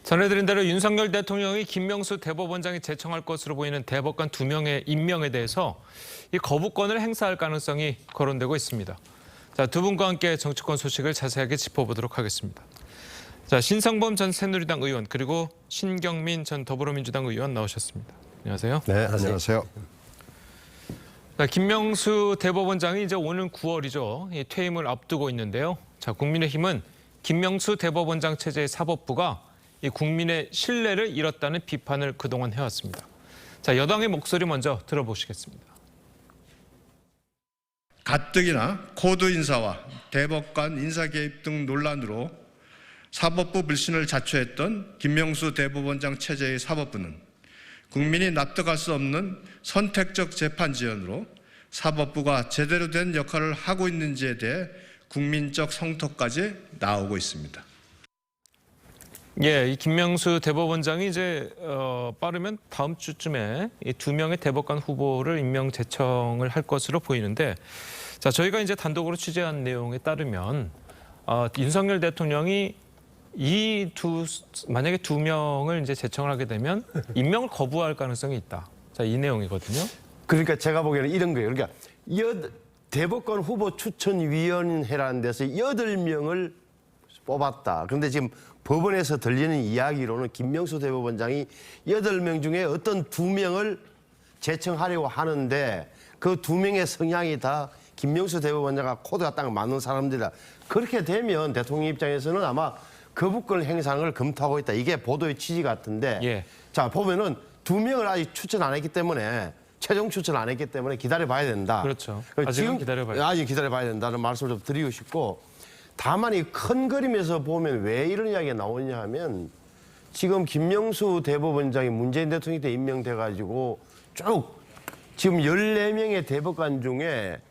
전해드린 대로 윤석열 대통령이 김명수 대법원장이 제청할 것으로 보이는 대법관 2명의 임명에 대해서 이 거부권을 행사할 가능성이 거론되고 있습니다. 자, 두 분과 함께 정치권 소식을 자세하게 짚어보도록 하겠습니다. 자, 신성범 전 새누리당 의원 그리고 신경민 전 더불어민주당 의원 나오셨습니다. 안녕하세요. 네, 안녕하세요. 자, 김명수 대법원장이 이제 오는 9월이죠. 이 퇴임을 앞두고 있는데요. 자, 국민의힘은 김명수 대법원장 체제의 사법부가 이 국민의 신뢰를 잃었다는 비판을 그동안 해왔습니다. 자, 여당의 목소리 먼저 들어보시겠습니다. 가뜩이나 코드 인사와 대법관 인사 개입 등 논란으로 사법부 불신을 자초했던 김명수 대법원장 체제의 사법부는 국민이 납득할 수 없는 선택적 재판 지연으로 사법부가 제대로 된 역할을 하고 있는지에 대해 국민적 성토까지 나오고 있습니다. 예, 이 김명수 대법원장이 이제 빠르면 다음 주쯤에 이 2명의 대법관 후보를 임명 제청을 할 것으로 보이는데, 자, 저희가 이제 취재한 내용에 따르면 윤석열 대통령이 만약에 2명을 이제 제청을 하게 되면 임명을 거부할 가능성이 있다. 자, 이 내용이거든요. 그러니까 제가 보기에는 이런 거예요. 그러니까 대법관 후보 추천위원회라는 데서 8명을 뽑았다. 그런데 지금 법원에서 들리는 이야기로는 김명수 대법원장이 8명 중에 어떤 2명을 제청하려고 하는데 그 2명의 성향이 다 김명수 대법원장과 코드가 딱 맞는 사람들이다. 그렇게 되면 대통령 입장에서는 아마 거부권 행사를 검토하고 있다. 이게 보도의 취지 같은데. 예. 자, 보면은 2명을 아직 추천 안 했기 때문에 최종 추천 안 했기 때문에 기다려봐야 된다. 그렇죠. 지금 기다려봐야 아직 기다려봐야 된다는 말씀을 좀 드리고 싶고, 다만 이 큰 그림에서 보면 왜 이런 이야기가 나오냐 하면 지금 김명수 대법원장이 문재인 대통령이 때 임명돼가지고 쭉 지금 14명의 대법관 중에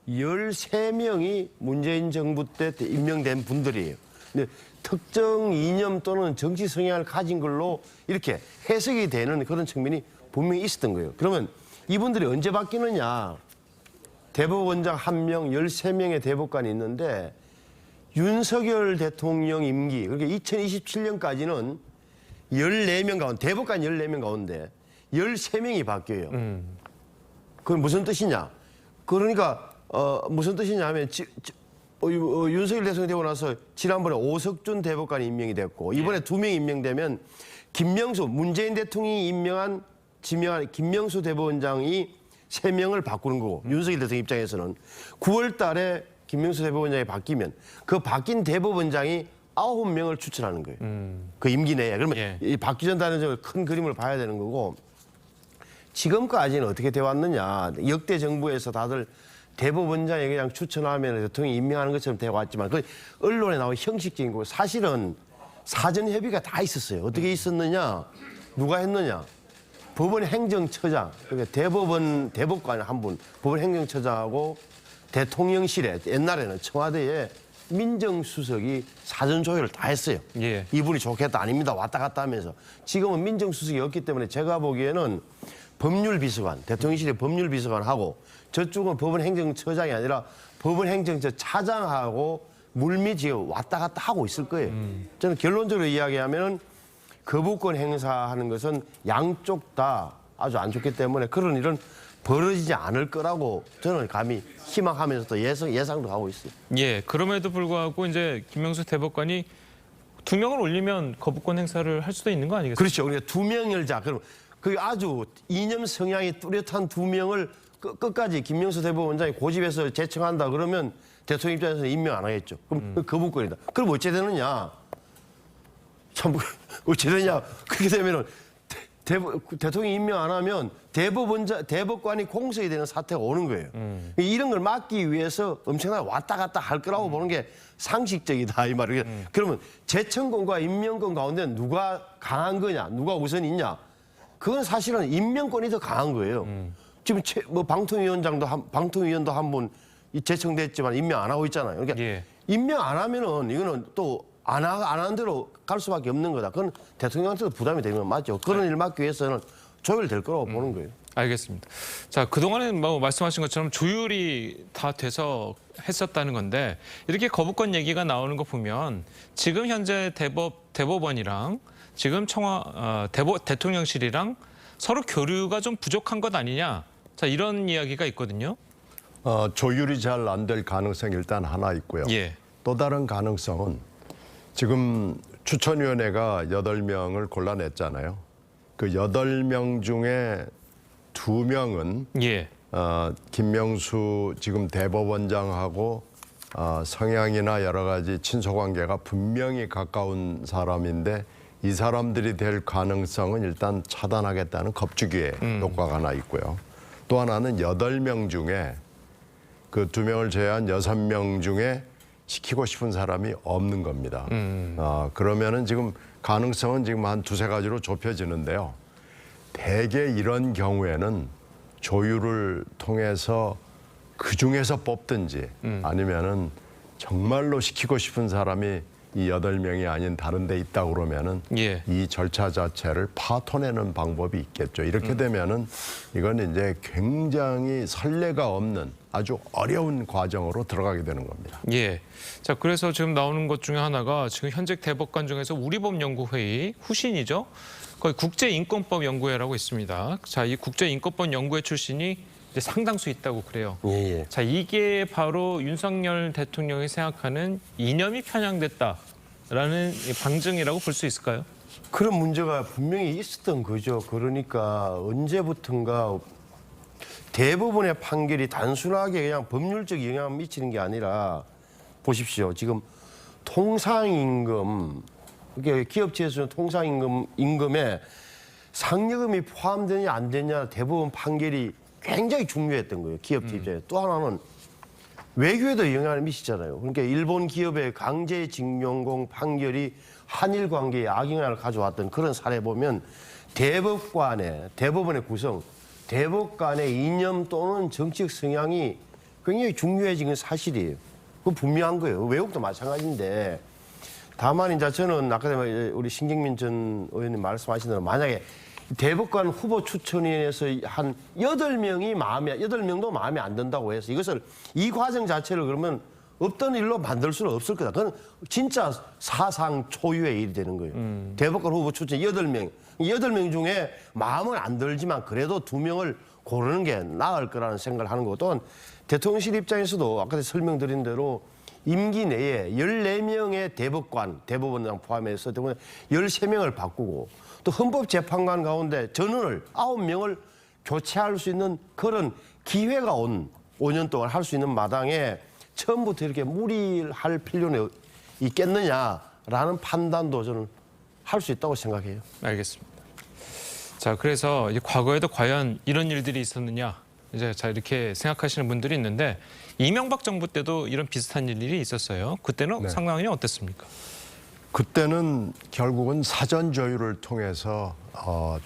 13명이 문재인 정부 때 임명된 분들이에요. 근데 특정 이념 또는 정치 성향을 가진 걸로 이렇게 해석이 되는 그런 측면이 분명히 있었던 거예요. 그러면 이분들이 언제 바뀌느냐. 대법원장 1명, 13명의 대법관이 있는데 윤석열 대통령 임기, 그러니까 2027년까지는 14명 가운데, 대법관 14명 가운데 13명이 바뀌어요. 그건 무슨 뜻이냐. 그러니까 무슨 뜻이냐 하면 윤석열 대통령이 되고 나서 지난번에 오석준 대법관이 임명이 됐고 이번에 2명이 임명되면 김명수, 문재인 대통령이 지명한 김명수 대법원장이 3명을 바꾸는 거고 윤석열 대통령 입장에서는 9월 달에 김명수 대법원장이 바뀌면 그 바뀐 대법원장이 9명을 추천하는 거예요. 그 임기 내에. 그러면 이 바뀌 전다는 큰 그림을 봐야 되는 거고, 지금까지는 어떻게 돼 왔느냐. 역대 정부에서 다들 대법원장이 그냥 추천하면 대통령이 임명하는 것처럼 돼 왔지만 그 언론에 나온 형식적인 거고 사실은 사전 협의가 다 있었어요. 어떻게 있었느냐. 누가 했느냐. 법원 행정처장, 그러니까 대법관 한 분, 법원 행정처장하고 대통령실에 옛날에는 청와대에 민정수석이 사전 조율을 다 했어요. 예. 이분이 좋겠다 아닙니다. 왔다 갔다 하면서. 지금은 민정수석이 없기 때문에 제가 보기에는 법률비서관, 대통령실의 법률비서관하고 저쪽은 법원 행정처장이 아니라 법원 행정처 차장하고 물밑이 왔다 갔다 하고 있을 거예요. 저는 결론적으로 이야기하면은 거부권 행사하는 것은 양쪽 다 아주 안 좋기 때문에 그런 일은 벌어지지 않을 거라고 저는 감히 희망하면서 또 예상도 하고 있어요. 예, 그럼에도 불구하고 이제 김명수 대법관이 2명을 올리면 거부권 행사를 할 수도 있는 거 아니겠습니까? 그렇죠. 우리가 2명을 그럼 그 아주 이념 성향이 뚜렷한 2명을 끝까지 김명수 대법원장이 고집해서 제청한다 그러면 대통령 입장에서는 임명 안 하겠죠. 그럼 거부권이다. 그럼 어찌 되느냐? 참 어찌 되냐? 그렇게 되면은 대통령이 임명 안 하면 대법관이 공석이 되는 사태가 오는 거예요. 이런 걸 막기 위해서 엄청나게 왔다 갔다 할 거라고 보는 게 상식적이다 이 말이에요. 그러면 제청권과 임명권 가운데 누가 강한 거냐, 누가 우선 있냐? 그건 사실은 임명권이 더 강한 거예요. 지금 방통위원도 한 분 제청됐지만 임명 안 하고 있잖아요. 그러니까 임명 안 하면은 이거는 또 안 하는 대로 갈 수밖에 없는 거다. 그건 대통령한테도 부담이 되면 맞죠. 그런 일 막기 위해서는 조율될 거라고 보는 거예요. 알겠습니다. 자, 그동안은 뭐 말씀하신 것처럼 조율이 다 돼서 했었다는 건데 이렇게 거부권 얘기가 나오는 거 보면 지금 현재 대법원이랑 지금 대통령실이랑 서로 교류가 좀 부족한 것 아니냐. 자, 이런 이야기가 있거든요. 조율이 잘 안 될 가능성이 일단 하나 있고요. 예. 또 다른 가능성은 지금 추천위원회가 8명을 골라냈잖아요. 그 8명 중에 2명은 예. 김명수 지금 대법원장하고 성향이나 여러 가지 친소관계가 분명히 가까운 사람인데 이 사람들이 될 가능성은 일단 차단하겠다는 겁주기의 효과가 하나 있고요. 또 하나는 8명 중에 그 2명을 제외한 6명 중에 시키고 싶은 사람이 없는 겁니다. 그러면은 지금 가능성은 지금 한 2-3가지로 좁혀지는데요. 대개 이런 경우에는 조율을 통해서 그 중에서 뽑든지 아니면은 정말로 시키고 싶은 사람이 이 8명이 아닌 다른 데 있다 그러면은 예. 이 절차 자체를 파토내는 방법이 있겠죠. 이렇게 되면은 이건 이제 굉장히 선례가 없는 아주 어려운 과정으로 들어가게 되는 겁니다. 예. 자, 그래서 지금 나오는 것 중에 하나가 지금 현직 대법관 중에서 우리법연구회의 후신이죠. 거의 국제인권법연구회라고 있습니다. 자, 이 국제인권법연구회 출신이 이제 상당수 있다고 그래요. 예. 자, 이게 바로 윤석열 대통령이 생각하는 이념이 편향됐다라는 방증이라고 볼 수 있을까요? 그런 문제가 분명히 있었던 거죠. 그러니까 언제부턴가 대부분의 판결이 단순하게 그냥 법률적 영향을 미치는 게 아니라 보십시오. 지금 통상임금, 이게 기업체에서는 통상임금에 상여금이 포함되냐 안 되냐 대부분 판결이 굉장히 중요했던 거예요. 기업체 입장에. 또 하나는 외교에도 영향을 미치잖아요. 그러니까 일본 기업의 강제징용공 판결이 한일 관계에 악영향을 가져왔던 그런 사례 보면 대법원의 구성, 대법관의 이념 또는 정치적 성향이 굉장히 중요해진 건 사실이에요. 그건 분명한 거예요. 외국도 마찬가지인데 다만 이제 저는 아까 우리 신경민 전 의원님 말씀하신 대로 만약에 대법관 후보 추천위원회에서 한 8명도 마음에 안 든다고 해서 이것을 이 과정 자체를 그러면 없던 일로 만들 수는 없을 거다. 그건 진짜 사상 초유의 일이 되는 거예요. 대법관 후보 추천 8명 중에 마음은 안 들지만 그래도 2명을 고르는 게 나을 거라는 생각을 하는 거고 또한 대통령실 입장에서도 아까 설명드린 대로 임기 내에 14명의 대법원장 포함해서 13명을 바꾸고 또 헌법재판관 가운데 전원을 9명을 교체할 수 있는 그런 기회가 온 5년 동안 할 수 있는 마당에 처음부터 이렇게 무리할 필요는 있겠느냐라는 판단도 저는 할 수 있다고 생각해요. 알겠습니다. 자, 그래서 이 과거에도 과연 이런 일들이 있었느냐 이제 자 이렇게 생각하시는 분들이 있는데 이명박 정부 때도 이런 비슷한 일이 있었어요. 그때는 네. 상황이 어땠습니까? 그때는 결국은 사전 조율을 통해서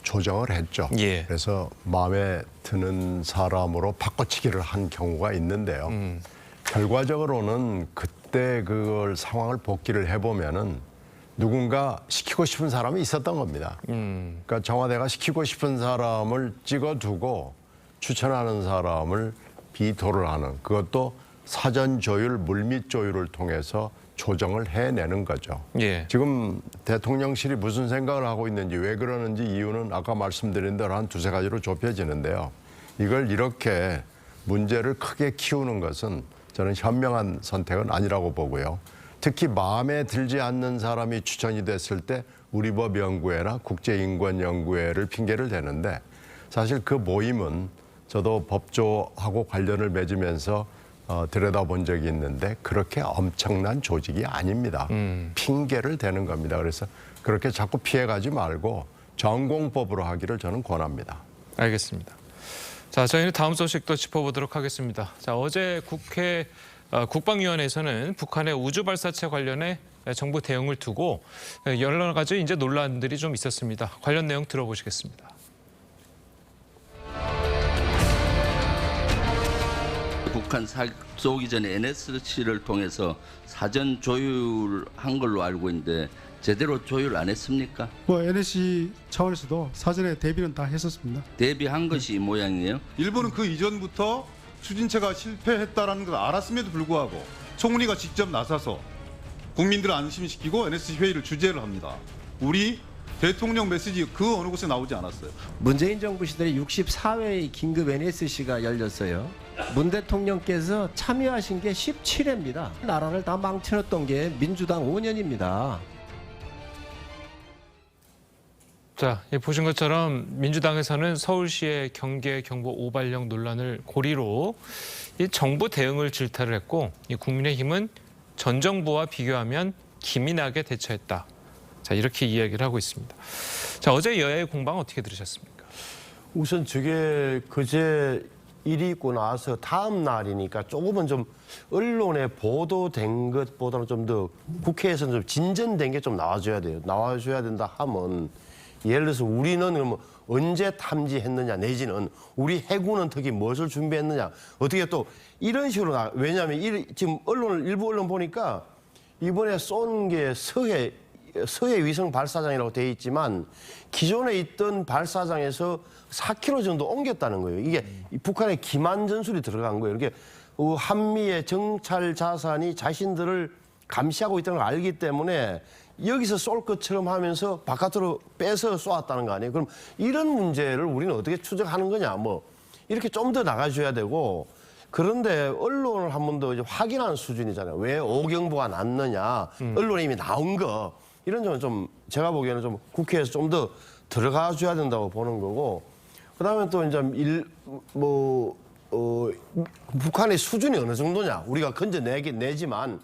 조정을 했죠. 예. 그래서 마음에 드는 사람으로 바꿔치기를 한 경우가 있는데요. 결과적으로는 그때 그걸 상황을 복기를 해보면은 누군가 시키고 싶은 사람이 있었던 겁니다. 그러니까 청와대가 시키고 싶은 사람을 찍어두고 추천하는 사람을 비토를 하는 그것도 사전 조율, 물밑 조율을 통해서 조정을 해내는 거죠. 예. 지금 대통령실이 무슨 생각을 하고 있는지 왜 그러는지 이유는 아까 말씀드린 대로 한 2-3가지로 좁혀지는데요. 이걸 이렇게 문제를 크게 키우는 것은 저는 현명한 선택은 아니라고 보고요. 특히 마음에 들지 않는 사람이 추천이 됐을 때 우리법연구회나 국제인권연구회를 핑계를 대는데 사실 그 모임은 저도 법조하고 관련을 맺으면서 들여다본 적이 있는데 그렇게 엄청난 조직이 아닙니다. 핑계를 대는 겁니다. 그래서 그렇게 자꾸 피해가지 말고 전공법으로 하기를 저는 권합니다. 알겠습니다. 자, 저희는 다음 소식도 짚어보도록 하겠습니다. 자, 어제 국회 국방위원회에서는 북한의 우주 발사체 관련해 정부 대응을 두고 여러 가지 이제 논란들이 좀 있었습니다. 관련 내용 들어보시겠습니다. 북한 쏘기 전에 NSC를 통해서 사전 조율한 걸로 알고 있는데 제대로 조율 안 했습니까? 뭐 NSC 차원에서도 사전에 대비는 다 했었습니다. 대비한 것이 이 모양이에요. 일본은 그 이전부터 추진체가 실패했다라는 걸 알았음에도 불구하고 총리가 직접 나서서 국민들을 안심시키고 NSC 회의를 주재를 합니다. 우리 대통령 메시지 그 어느 곳에 나오지 않았어요. 문재인 정부 시절에 64회의 긴급 NSC가 열렸어요. 문 대통령께서 참여하신 게 17회입니다. 나라를 다 망쳐놨던 게 민주당 5년입니다. 자, 보신 것처럼 민주당에서는 서울시의 경계 경보 오발령 논란을 고리로 이 정부 대응을 질타를 했고, 이 국민의힘은 전 정부와 비교하면 기민하게 대처했다. 자, 이렇게 이야기를 하고 있습니다. 자, 어제 여야의 공방 어떻게 들으셨습니까? 우선 저게 그제 일이 있고 나서 다음 날이니까 조금은 좀 언론에 보도된 것보다는 좀 더 국회에서는 좀 진전된 게 좀 나와줘야 돼요. 나와줘야 된다 하면 예를 들어서 우리는 그러면 언제 탐지했느냐 내지는 우리 해군은 특히 무엇을 준비했느냐 어떻게 또 이런 식으로 왜냐하면 지금 일부 언론 보니까 이번에 쏜 게 서해 위성 발사장이라고 돼 있지만 기존에 있던 발사장에서 4km 정도 옮겼다는 거예요. 이게 북한의 기만 전술이 들어간 거예요. 이렇게 한미의 정찰 자산이 자신들을 감시하고 있다는 걸 알기 때문에 여기서 쏠 것처럼 하면서 바깥으로 빼서 쏘았다는 거 아니에요. 그럼 이런 문제를 우리는 어떻게 추적하는 거냐. 뭐 이렇게 좀 더 나가줘야 되고 그런데 언론을 한 번 더 확인하는 수준이잖아요. 왜 오경보가 났느냐. 언론에 이미 나온 거. 이런 점은 좀 제가 보기에는 좀 국회에서 좀 더 들어가 줘야 된다고 보는 거고 그다음에 또 이제 북한의 수준이 어느 정도냐 우리가 건져내지만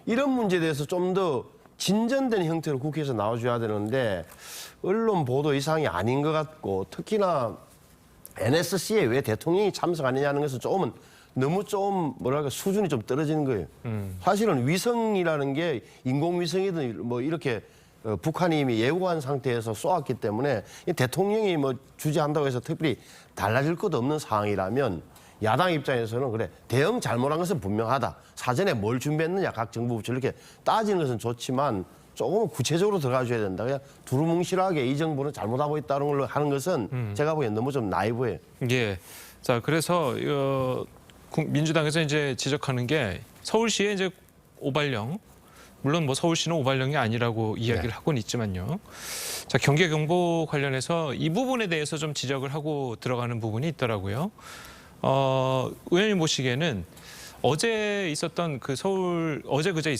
이런 문제에 대해서 좀 더 진전된 형태로 국회에서 나와줘야 되는데 언론 보도 이상이 아닌 것 같고 특히나 NSC에 왜 대통령이 참석하느냐는 것은 너무 좀 뭐랄까 수준이 좀 떨어지는 거예요. 사실은 위성이라는 게 인공위성이든 뭐 이렇게 북한이 이미 예고한 상태에서 쏘았기 때문에 대통령이 뭐 주재한다고 해서 특별히 달라질 것도 없는 상황이라면 야당 입장에서는 그래 대응 잘못한 것은 분명하다. 사전에 뭘 준비했느냐 각 정부 부처 이렇게 따지는 것은 좋지만 조금 구체적으로 들어가줘야 된다. 그냥 두루뭉실하게 이 정부는 잘못하고 있다는 걸로 하는 것은 제가 보기엔 너무 좀 나이브해요. 예. 자, 그래서 민주당에서 이제 지적하는 게 서울시의 이제 오발령, 물론 뭐 서울시는 오발령이 아니라고 이야기를 하고는 있지만요. 자, 경계 경보 관련해서 이 부분에 대해서 좀 지적을 하고 들어가는 부분이 있더라고요. 의원님 보시기에는 어제 있었던 그제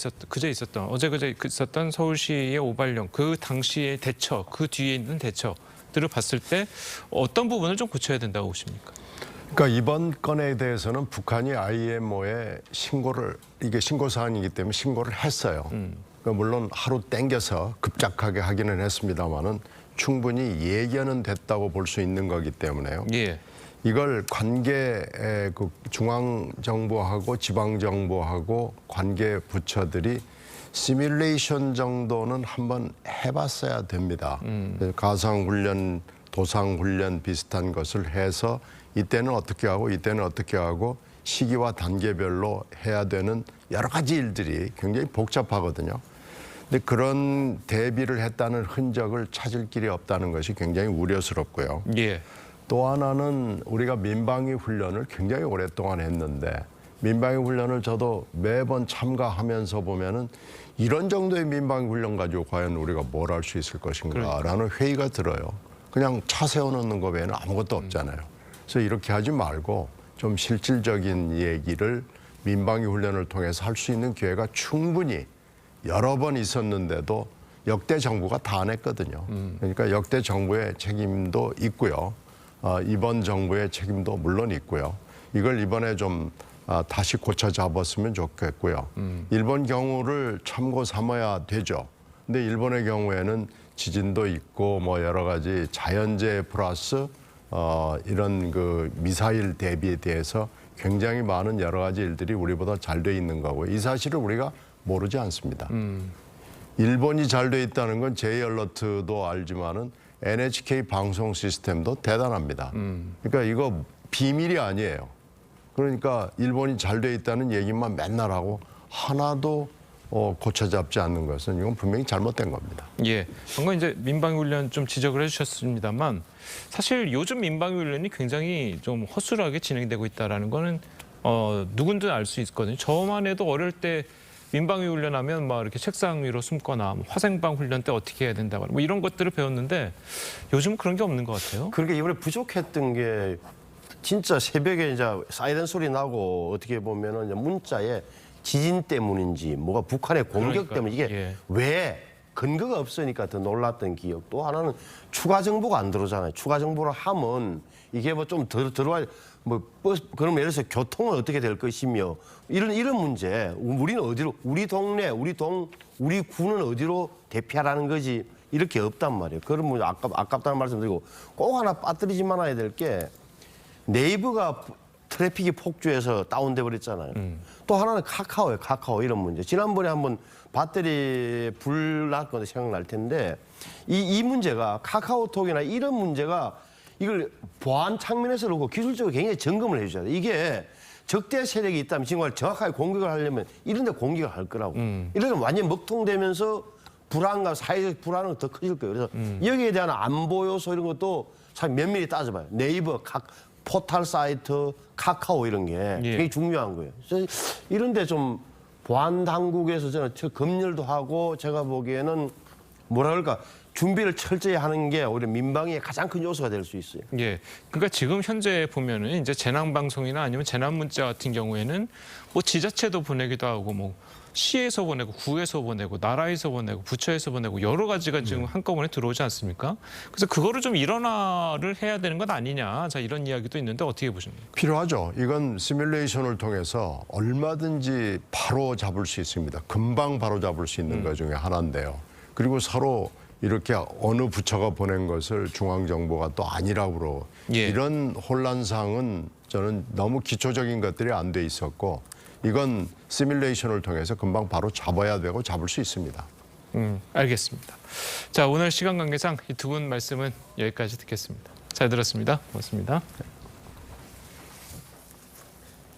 있었던 서울시의 오발령 그 당시의 대처, 그 뒤에 있는 대처들을 봤을 때 어떤 부분을 좀 고쳐야 된다고 보십니까? 그러니까 이번 건에 대해서는 북한이 IMO에 이게 신고 사안이기 때문에 신고를 했어요. 그러니까 물론 하루 땡겨서 급작하게 하기는 했습니다만은 충분히 예견은 됐다고 볼 수 있는 거기 때문에요. 예. 이걸 그 중앙정부하고 지방정부하고 관계 부처들이 시뮬레이션 정도는 한번 해봤어야 됩니다. 가상훈련, 도상훈련 비슷한 것을 해서 이때는 어떻게 하고 이때는 어떻게 하고 시기와 단계별로 해야 되는 여러 가지 일들이 굉장히 복잡하거든요. 근데 그런 대비를 했다는 흔적을 찾을 길이 없다는 것이 굉장히 우려스럽고요. 예. 또 하나는 우리가 민방위 훈련을 굉장히 오랫동안 했는데 민방위 훈련을 저도 매번 참가하면서 보면은 이런 정도의 민방위 훈련 가지고 과연 우리가 뭘 할 수 있을 것인가라는 회의가 들어요. 그냥 차 세워놓는 거 외에는 아무것도 없잖아요. 그래서 이렇게 하지 말고 좀 실질적인 얘기를 민방위 훈련을 통해서 할 수 있는 기회가 충분히 여러 번 있었는데도 역대 정부가 다 안 했거든요. 그러니까 역대 정부의 책임도 있고요. 이번 정부의 책임도 물론 있고요. 이걸 이번에 좀 다시 고쳐 잡았으면 좋겠고요. 일본 경우를 참고 삼아야 되죠. 근데 일본의 경우에는 지진도 있고 뭐 여러 가지 자연재해 플러스 이런 그 미사일 대비에 대해서 굉장히 많은 여러 가지 일들이 우리보다 잘 돼 있는 거고 이 사실을 우리가 모르지 않습니다. 일본이 잘 돼 있다는 건 J-알러트도 알지만은 NHK 방송 시스템도 대단합니다. 그러니까 이거 비밀이 아니에요. 그러니까 일본이 잘 돼 있다는 얘기만 맨날 하고 하나도 고쳐 잡지 않는 것은 이건 분명히 잘못된 겁니다. 예, 방금 이제 민방위 훈련 좀 지적을 해주셨습니다만 사실 요즘 민방위 훈련이 굉장히 좀 허술하게 진행되고 있다라는 거는 누군든 알 수 있거든요. 저만 해도 어릴 때 민방위 훈련하면 막 이렇게 책상 위로 숨거나 뭐 화생방 훈련 때 어떻게 해야 된다거나 뭐 이런 것들을 배웠는데 요즘 그런 게 없는 것 같아요. 그러니까 이번에 부족했던 게 진짜 새벽에 이제 사이렌 소리 나고 어떻게 보면은 이제 문자에 지진 때문인지 뭐가 북한의 공격 그러니까요. 때문에 이게 예. 왜 근거가 없으니까 더 놀랐던 기억. 또 하나는 추가 정보가 안 들어오잖아요. 추가 정보를 하면 이게 뭐 좀 들어와야 뭐 버스 그럼 예를 들어서 교통은 어떻게 될 것이며 이런 문제. 우리는 어디로 우리 동네 우리 구는 어디로 대피하라는 거지 이렇게 없단 말이에요. 그런 문제 아깝다는 말씀드리고 꼭 하나 빠뜨리지 말아야 될 게 네이버가 트래픽이 폭주해서 다운돼 버렸잖아요. 또 하나는 카카오예요. 카카오 이런 문제. 지난번에 한번 배터리 불 났건데 생각날 텐데 이 문제가 카카오톡이나 이런 문제가 이걸 보안 측면에서 그렇고 기술적으로 굉장히 점검을 해줘야 돼요. 이게 적대 세력이 있다면 지금 정확하게 공격을 하려면 이런 데 공격을 할 거라고. 이러면 완전히 먹통되면서 불안과 사회적 불안은 더 커질 거예요. 그래서 여기에 대한 안보 요소 이런 것도 참 면밀히 따져봐요. 네이버, 포털 사이트, 카카오 이런 게 굉장히 중요한 거예요. 그래서 이런 데 좀 보안 당국에서 저는 검열도 하고 제가 보기에는 뭐라 그럴까 준비를 철저히 하는 게 오히려 민방위의 가장 큰 요소가 될 수 있어요. 예, 그러니까 지금 현재 보면은 이제 재난 방송이나 아니면 재난 문자 같은 경우에는 뭐 지자체도 보내기도 하고 뭐 시에서 보내고 구에서 보내고 나라에서 보내고 부처에서 보내고 여러 가지가 지금 한꺼번에 들어오지 않습니까? 그래서 그거를 좀 일원화를 해야 되는 것 아니냐, 자 이런 이야기도 있는데 어떻게 보십니까? 필요하죠. 이건 시뮬레이션을 통해서 얼마든지 바로 잡을 수 있습니다. 금방 바로 잡을 수 있는 것 중에 하나인데요. 그리고 서로 이렇게 어느 부처가 보낸 것을 중앙정보가 또 아니라고 그러고 예. 이런 혼란상은 저는 너무 기초적인 것들이 안 돼 있었고 이건 시뮬레이션을 통해서 금방 바로 잡아야 되고 잡을 수 있습니다. 알겠습니다. 자, 오늘 시간 관계상 이 두 분 말씀은 여기까지 듣겠습니다. 잘 들었습니다. 고맙습니다.